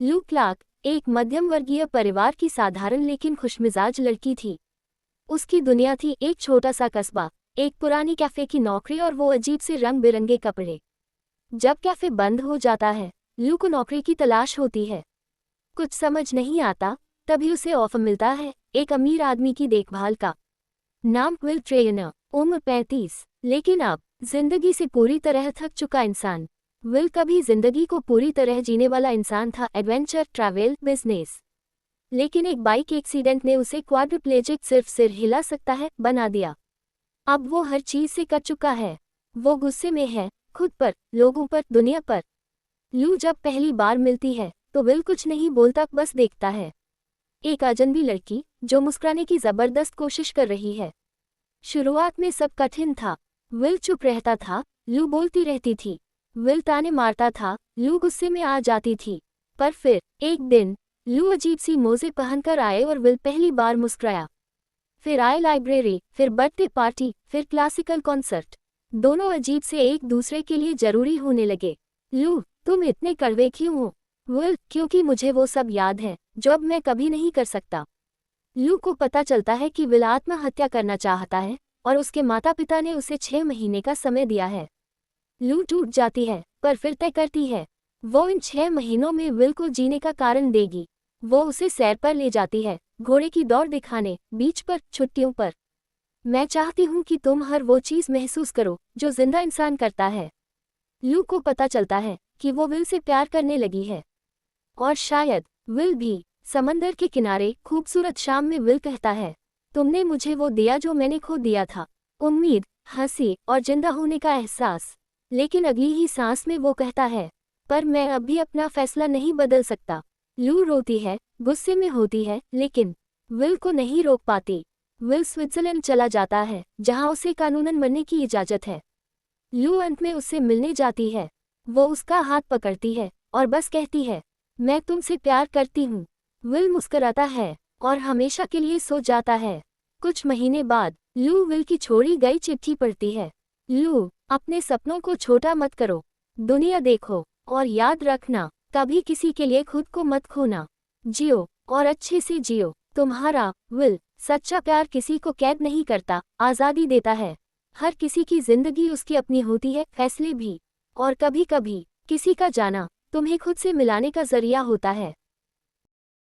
लू क्लार्क एक मध्यम वर्गीय परिवार की साधारण लेकिन खुशमिजाज लड़की थी। उसकी दुनिया थी एक छोटा सा कस्बा, एक पुरानी कैफे की नौकरी और वो अजीब से रंग बिरंगे कपड़े। जब कैफे बंद हो जाता है, लू को नौकरी की तलाश होती है। कुछ समझ नहीं आता, तभी उसे ऑफर मिलता है एक अमीर आदमी की देखभाल का। नाम विल ट्रेनर, उम्र 35, लेकिन अब जिंदगी से पूरी तरह थक चुका इंसान। विल कभी जिंदगी को पूरी तरह जीने वाला इंसान था, एडवेंचर, ट्रैवल, बिजनेस। लेकिन एक बाइक एक्सीडेंट ने उसे क्वाड्रिप्लेजिक, सिर्फ सिर हिला सकता है, बना दिया। अब वो हर चीज से कट चुका है। वो गुस्से में है, खुद पर, लोगों पर, दुनिया पर। लू जब पहली बार मिलती है तो विल कुछ नहीं बोलता, बस देखता है। एक अजनबी लड़की जो मुस्कुराने की जबरदस्त कोशिश कर रही है। शुरुआत में सब कठिन था। विल चुप रहता था, लू बोलती रहती थी। विल ताने मारता था, लू गुस्से में आ जाती थी। पर फिर एक दिन लू अजीब सी मोजे पहनकर आए और विल पहली बार मुस्कुराया। फिर आए लाइब्रेरी, फिर बर्थडे पार्टी, फिर क्लासिकल कॉन्सर्ट। दोनों अजीब से एक दूसरे के लिए जरूरी होने लगे। लू, तुम इतने कड़वे क्यों हो? विल, क्योंकि मुझे वो सब याद है जो अब मैं कभी नहीं कर सकता। लू को पता चलता है कि विल आत्महत्या करना चाहता है और उसके माता पिता ने उसे 6 महीने का समय दिया है। लू टूट जाती है, पर फिर तय करती है वो इन 6 महीनों में विल को जीने का कारण देगी। वो उसे सैर पर ले जाती है, घोड़े की दौड़ दिखाने, बीच पर, छुट्टियों पर। मैं चाहती हूँ कि तुम हर वो चीज़ महसूस करो जो जिंदा इंसान करता है। लू को पता चलता है कि वो विल से प्यार करने लगी है, और शायद विल भी। समंदर के किनारे खूबसूरत शाम में विल कहता है, तुमने मुझे वो दिया जो मैंने खो दिया था, उम्मीद, हंसी और जिंदा होने का एहसास। लेकिन अगली ही सांस में वो कहता है, पर मैं अब भी अपना फैसला नहीं बदल सकता। लू रोती है, गुस्से में होती है, लेकिन विल को नहीं रोक पाती। विल स्विट्जरलैंड चला जाता है, जहां उसे कानूनन मरने की इजाजत है। लू अंत में उससे मिलने जाती है। वो उसका हाथ पकड़ती है और बस कहती है, मैं तुमसे प्यार करती हूँ। विल मुस्कुराता है और हमेशा के लिए सो जाता है। कुछ महीने बाद लू विल की छोड़ी गई चिट्ठी पढ़ती है। लू, अपने सपनों को छोटा मत करो, दुनिया देखो, और याद रखना, कभी किसी के लिए खुद को मत खोना। जियो, और अच्छे से जियो। तुम्हारा विल। सच्चा प्यार किसी को कैद नहीं करता, आज़ादी देता है। हर किसी की जिंदगी उसकी अपनी होती है, फैसले भी। और कभी कभी किसी का जाना तुम्हें खुद से मिलाने का जरिया होता है।